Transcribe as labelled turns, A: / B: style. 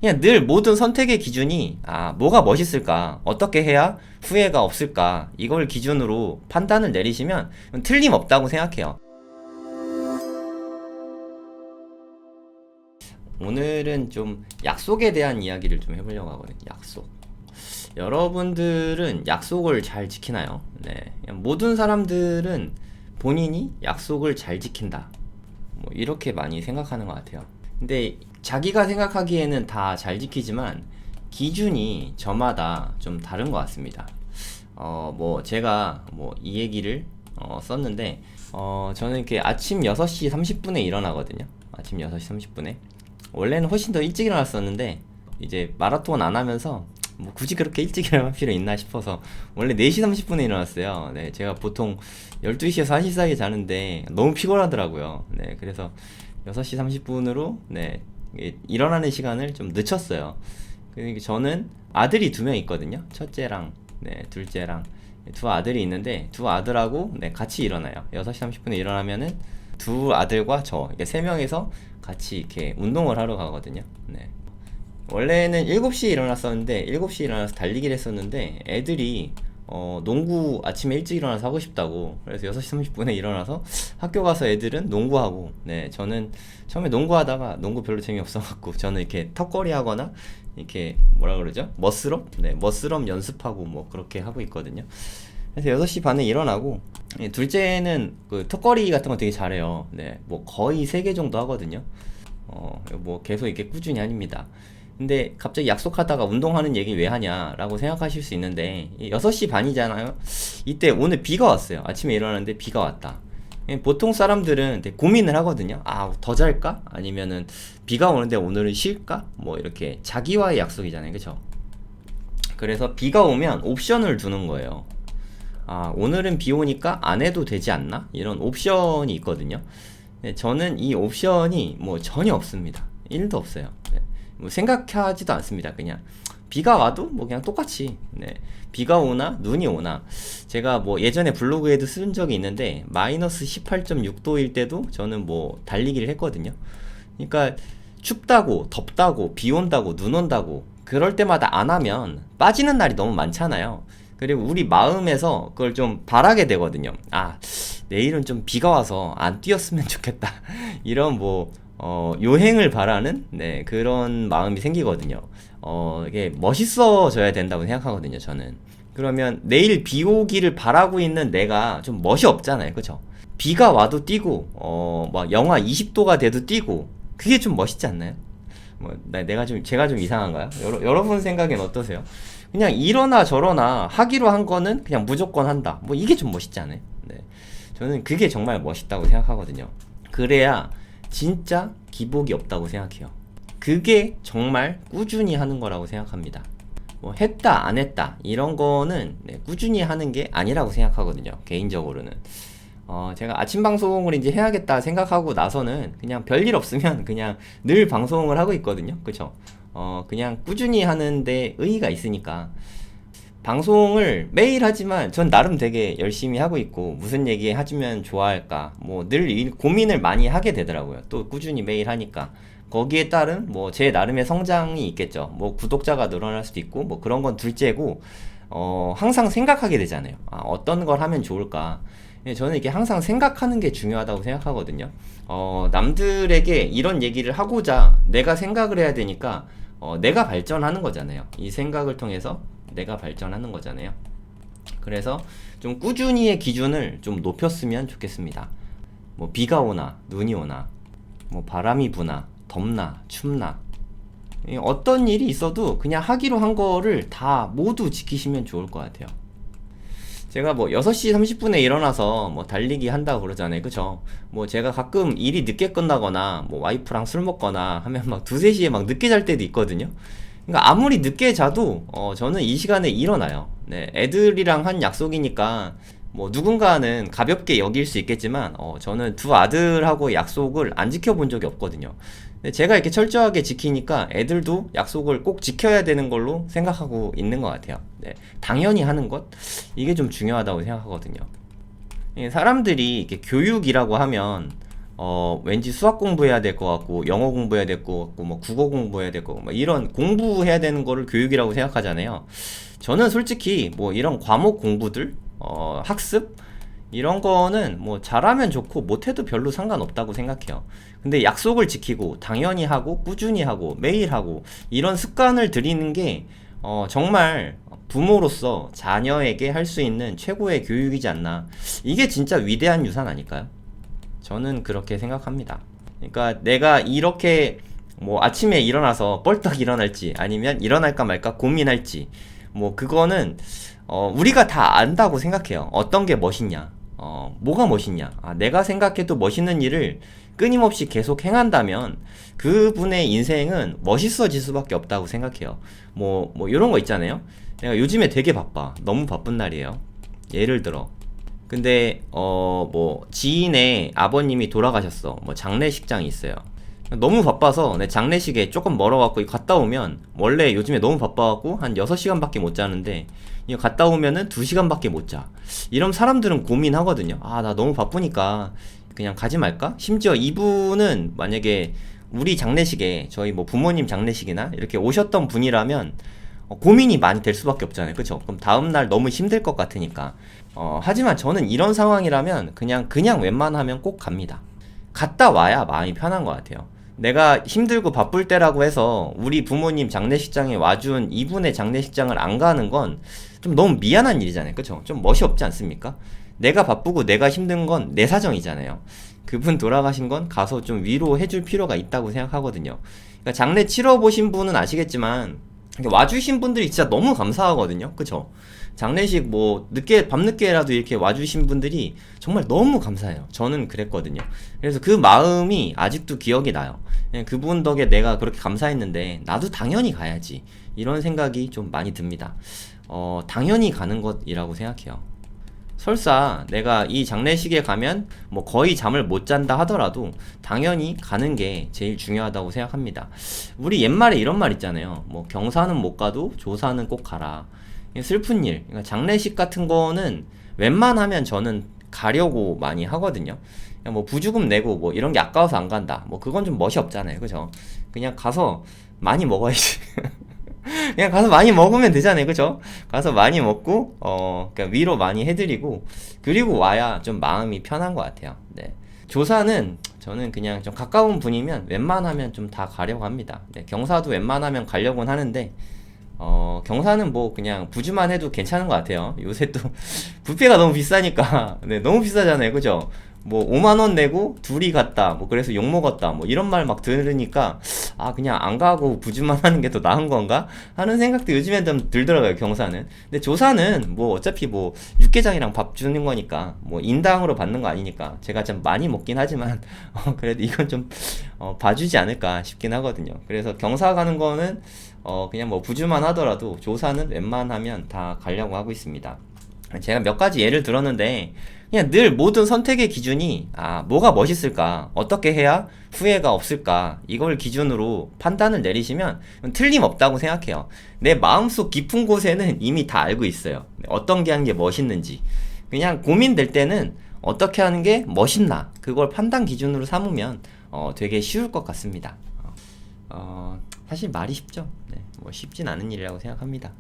A: 그냥 늘 모든 선택의 기준이 뭐가 멋있을까? 어떻게 해야 후회가 없을까? 이걸 기준으로 판단을 내리시면 틀림없다고 생각해요. 오늘은 좀 약속에 대한 이야기를 좀 해보려고 하거든요. 약속. 여러분들은 약속을 잘 지키나요? 네. 모든 사람들은 본인이 약속을 잘 지킨다. 뭐 이렇게 많이 생각하는 것 같아요. 근데 자기가 생각하기에는 다 잘 지키지만 기준이 저마다 좀 다른 것 같습니다. 뭐 제가 뭐 이 얘기를 썼는데 저는 이렇게 아침 6시 30분에 일어나거든요. 아침 6시 30분에. 원래는 훨씬 더 일찍 일어났었는데 이제 마라톤 안 하면서 뭐 굳이 그렇게 일찍 일어날 필요 있나 싶어서 원래 4시 30분에 일어났어요. 네, 제가 보통 12시에서 1시 사이에 자는데 너무 피곤하더라고요. 네, 그래서 6시 30분으로 네, 일어나는 시간을 좀 늦췄어요. 그러니까 저는 아들이 2명 있거든요. 첫째랑 네, 둘째랑 두 아들이 있는데 두 아들하고 네, 같이 일어나요. 6시 30분에 일어나면은 두 아들과 저 이렇게 3명이서 같이 이렇게 운동을 하러 가거든요. 네. 원래는 7시에 일어났었는데 7시에 일어나서 달리기를 했었는데 애들이 농구 아침에 일찍 일어나서 하고 싶다고 그래서 6시 30분에 일어나서 학교 가서 애들은 농구하고 네 저는 처음에 농구하다가 농구 별로 재미없어갖고 저는 이렇게 턱걸이 하거나 이렇게 뭐라 그러죠? 머슬업? 네 머슬업 연습하고 뭐 그렇게 하고 있거든요. 그래서 6시 반에 일어나고 둘째는 그 턱걸이 같은 거 되게 잘해요. 네 뭐 거의 3개 정도 하거든요. 뭐 계속 이렇게 꾸준히 합니다. 근데 갑자기 약속하다가 운동하는 얘기 왜 하냐라고 생각하실 수 있는데 6시 반이잖아요. 이때 오늘 비가 왔어요. 아침에 일어났는데 비가 왔다. 보통 사람들은 되게 고민을 하거든요. 더 잘까? 아니면은 비가 오는데 오늘은 쉴까? 뭐 이렇게 자기와의 약속이잖아요. 그쵸? 그래서 비가 오면 옵션을 두는 거예요. 오늘은 비 오니까 안 해도 되지 않나? 이런 옵션이 있거든요. 네, 저는 이 옵션이 뭐 전혀 없습니다. 1도 없어요. 네. 뭐 생각하지도 않습니다. 그냥 비가 와도 뭐 그냥 똑같이 네. 비가 오나 눈이 오나 제가 뭐 예전에 블로그에도 쓴 적이 있는데 마이너스 18.6도일 때도 저는 뭐 달리기를 했거든요. 그러니까 춥다고 덥다고 비 온다고 눈 온다고 그럴 때마다 안 하면 빠지는 날이 너무 많잖아요. 그리고 우리 마음에서 그걸 좀 바라게 되거든요. 내일은 좀 비가 와서 안 뛰었으면 좋겠다. 이런 뭐 요행을 바라는 네, 그런 마음이 생기거든요. 이게 멋있어져야 된다고 생각하거든요, 저는. 그러면 내일 비 오기를 바라고 있는 내가 좀 멋이 없잖아요, 그쵸? 비가 와도 뛰고, 막 영하 20도가 돼도 뛰고, 그게 좀 멋있지 않나요? 제가 좀 이상한가요? 여러분 생각엔 어떠세요? 그냥 이러나 저러나 하기로 한 거는 그냥 무조건 한다. 뭐 이게 좀 멋있지 않아요? 네. 저는 그게 정말 멋있다고 생각하거든요. 그래야 진짜 기복이 없다고 생각해요. 그게 정말 꾸준히 하는 거라고 생각합니다. 뭐 했다 안 했다 이런 거는 네, 꾸준히 하는 게 아니라고 생각하거든요. 개인적으로는. 제가 아침 방송을 이제 해야겠다 생각하고 나서는 그냥 별일 없으면 그냥 늘 방송을 하고 있거든요. 그쵸? 그냥 꾸준히 하는데 의의가 있으니까. 방송을 매일 하지만 전 나름 되게 열심히 하고 있고 무슨 얘기 해주면 좋아할까 뭐 늘 고민을 많이 하게 되더라고요. 또 꾸준히 매일 하니까 거기에 따른 뭐 제 나름의 성장이 있겠죠. 뭐 구독자가 늘어날 수도 있고 뭐 그런 건 둘째고 항상 생각하게 되잖아요. 어떤 걸 하면 좋을까. 저는 이게 항상 생각하는 게 중요하다고 생각하거든요. 남들에게 이런 얘기를 하고자 내가 생각을 해야 되니까 내가 발전하는 거잖아요. 이 생각을 통해서 내가 발전하는 거잖아요. 그래서 좀 꾸준히의 기준을 좀 높였으면 좋겠습니다. 뭐 비가 오나 눈이 오나 뭐 바람이 부나 덥나 춥나 어떤 일이 있어도 그냥 하기로 한 거를 다 모두 지키시면 좋을 것 같아요. 제가 뭐 6시 30분에 일어나서 뭐 달리기 한다고 그러잖아요. 그쵸? 뭐 제가 가끔 일이 늦게 끝나거나 뭐 와이프랑 술 먹거나 하면 막 2, 3시에 막 늦게 잘 때도 있거든요. 그러니까 아무리 늦게 자도 저는 이 시간에 일어나요. 네, 애들이랑 한 약속이니까 뭐 누군가는 가볍게 여길 수 있겠지만 저는 두 아들하고 약속을 안 지켜본 적이 없거든요. 근데 제가 이렇게 철저하게 지키니까 애들도 약속을 꼭 지켜야 되는 걸로 생각하고 있는 것 같아요. 네, 당연히 하는 것 이게 좀 중요하다고 생각하거든요. 사람들이 이렇게 교육이라고 하면 왠지 수학 공부해야 될 것 같고, 영어 공부해야 될 것 같고, 뭐 국어 공부해야 될 것 같고, 막 이런 공부해야 되는 거를 교육이라고 생각하잖아요. 저는 솔직히 뭐 이런 과목 공부들, 학습 이런 거는 뭐 잘하면 좋고 못해도 별로 상관없다고 생각해요. 근데 약속을 지키고 당연히 하고 꾸준히 하고 매일 하고 이런 습관을 들이는 게 정말 부모로서 자녀에게 할 수 있는 최고의 교육이지 않나. 이게 진짜 위대한 유산 아닐까요? 저는 그렇게 생각합니다. 그러니까 내가 이렇게 뭐 아침에 일어나서 뻘떡 일어날지 아니면 일어날까 말까 고민할지 뭐 그거는 우리가 다 안다고 생각해요. 어떤 게 멋있냐, 뭐가 멋있냐. 내가 생각해도 멋있는 일을 끊임없이 계속 행한다면 그분의 인생은 멋있어질 수밖에 없다고 생각해요. 뭐 이런 거 있잖아요. 내가 요즘에 되게 바빠. 너무 바쁜 날이에요. 예를 들어. 근데 뭐 지인의 아버님이 돌아가셨어. 뭐 장례식장이 있어요. 너무 바빠서 내 장례식에 조금 멀어갖고 갔다 오면 원래 요즘에 너무 바빠갖고 한 6시간밖에 못 자는데 이거 갔다 오면은 2시간밖에 못 자. 이런 사람들은 고민하거든요. 나 너무 바쁘니까 그냥 가지 말까? 심지어 이분은 만약에 우리 장례식에 저희 뭐 부모님 장례식이나 이렇게 오셨던 분이라면 고민이 많이 될 수밖에 없잖아요. 그쵸? 그럼 다음날 너무 힘들 것 같으니까. 하지만 저는 이런 상황이라면 그냥 웬만하면 꼭 갑니다. 갔다 와야 마음이 편한 것 같아요. 내가 힘들고 바쁠 때라고 해서 우리 부모님 장례식장에 와준 이분의 장례식장을 안 가는 건 좀 너무 미안한 일이잖아요. 그쵸? 좀 멋이 없지 않습니까? 내가 바쁘고 내가 힘든 건 내 사정이잖아요. 그분 돌아가신 건 가서 좀 위로해줄 필요가 있다고 생각하거든요. 그러니까 장례 치러보신 분은 아시겠지만 와주신 분들이 진짜 너무 감사하거든요. 그쵸? 장례식 뭐 밤늦게라도 이렇게 와주신 분들이 정말 너무 감사해요. 저는 그랬거든요. 그래서 그 마음이 아직도 기억이 나요. 그냥 그분 덕에 내가 그렇게 감사했는데 나도 당연히 가야지. 이런 생각이 좀 많이 듭니다. 당연히 가는 것이라고 생각해요. 설사 내가 이 장례식에 가면 뭐 거의 잠을 못 잔다 하더라도 당연히 가는 게 제일 중요하다고 생각합니다. 우리 옛말에 이런 말 있잖아요. 뭐 경사는 못 가도 조사는 꼭 가라. 슬픈 일, 그러니까 장례식 같은 거는 웬만하면 저는 가려고 많이 하거든요. 그냥 뭐 부주금 내고 뭐 이런 게 아까워서 안 간다. 뭐 그건 좀 멋이 없잖아요. 그죠? 그냥 가서 많이 먹어야지. 그냥 가서 많이 먹으면 되잖아요. 그죠? 가서 많이 먹고, 그냥 위로 많이 해드리고, 그리고 와야 좀 마음이 편한 것 같아요. 네. 조사는 저는 그냥 좀 가까운 분이면 웬만하면 좀 다 가려고 합니다. 네. 경사도 웬만하면 가려고는 하는데, 경사는 뭐 그냥 부주만 해도 괜찮은 것 같아요. 요새 또 부페가 너무 비싸니까. 네, 너무 비싸잖아요. 그죠? 뭐 5만원 내고 둘이 갔다 뭐 그래서 욕먹었다 뭐 이런 말 막 들으니까 그냥 안 가고 부주만 하는 게 더 나은 건가 하는 생각도 요즘엔 좀 들더라고요. 경사는. 근데 조사는 뭐 어차피 뭐 육개장이랑 밥 주는 거니까 뭐 인당으로 받는 거 아니니까 제가 좀 많이 먹긴 하지만 그래도 이건 좀 봐주지 않을까 싶긴 하거든요. 그래서 경사 가는 거는 그냥 뭐 부주만 하더라도 조사는 웬만하면 다 가려고 하고 있습니다. 제가 몇 가지 예를 들었는데 그냥 늘 모든 선택의 기준이 뭐가 멋있을까, 어떻게 해야 후회가 없을까, 이걸 기준으로 판단을 내리시면 틀림없다고 생각해요. 내 마음속 깊은 곳에는 이미 다 알고 있어요. 어떤 게 하는 게 멋있는지. 그냥 고민될 때는 어떻게 하는 게 멋있나, 그걸 판단 기준으로 삼으면 되게 쉬울 것 같습니다. 사실 말이 쉽죠. 네, 뭐 쉽진 않은 일이라고 생각합니다.